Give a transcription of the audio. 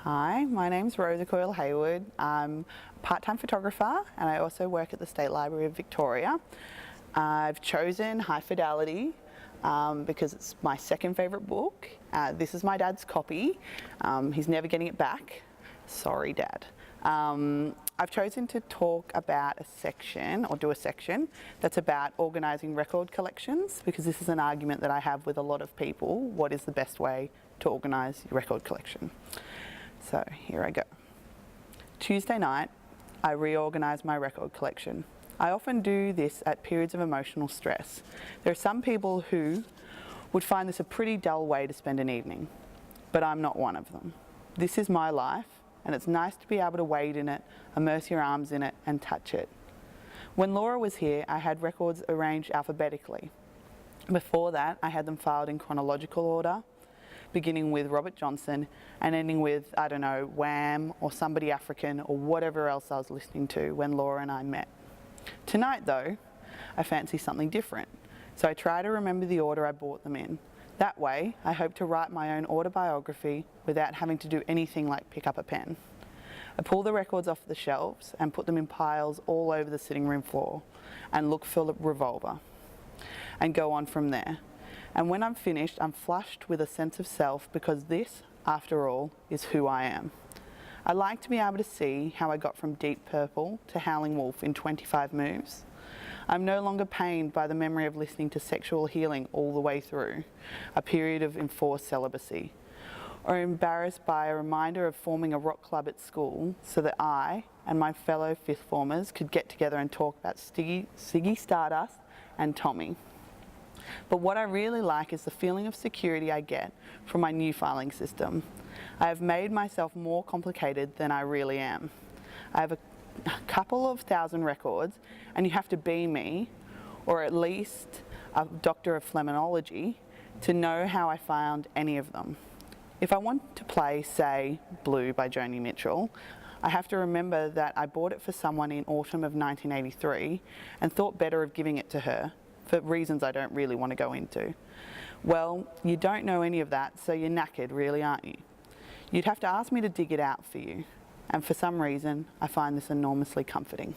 Hi, my name's Rosa Coyle-Hayward. I'm a part-time photographer and I also work at the State Library of Victoria. I've chosen High Fidelity because it's my second favourite book. This is my dad's copy. He's never getting it back. Sorry, Dad. I've chosen to talk about a section, or do a section, that's about organising record collections, because this is an argument that I have with a lot of people. What is the best way to organise your record collection? So here I go. Tuesday night, I reorganised my record collection. I often do this at periods of emotional stress. There are some people who would find this a pretty dull way to spend an evening, but I'm not one of them. This is my life, and it's nice to be able to wade in it, immerse your arms in it, and touch it. When Laura was here, I had records arranged alphabetically. Before that, I had them filed in chronological order, beginning with Robert Johnson and ending with, I don't know, Wham or Somebody African or whatever else I was listening to when Laura and I met. Tonight though, I fancy something different, so I try to remember the order I bought them in. That way, I hope to write my own autobiography without having to do anything like pick up a pen. I pull the records off the shelves and put them in piles all over the sitting room floor and look for the revolver and go on from there. And when I'm finished, I'm flushed with a sense of self, because this, after all, is who I am. I like to be able to see how I got from Deep Purple to Howling Wolf in 25 moves. I'm no longer pained by the memory of listening to Sexual Healing all the way through, a period of enforced celibacy, or embarrassed by a reminder of forming a rock club at school so that I and my fellow fifth formers could get together and talk about Ziggy Stardust and Tommy. But what I really like is the feeling of security I get from my new filing system. I have made myself more complicated than I really am. I have a couple of thousand records, and you have to be me, or at least a doctor of phlemonology, to know how I found any of them. If I want to play, say, Blue by Joni Mitchell, I have to remember that I bought it for someone in autumn of 1983 and thought better of giving it to her, for reasons I don't really want to go into. Well, you don't know any of that, so you're knackered, really, aren't you? You'd have to ask me to dig it out for you, and for some reason, I find this enormously comforting.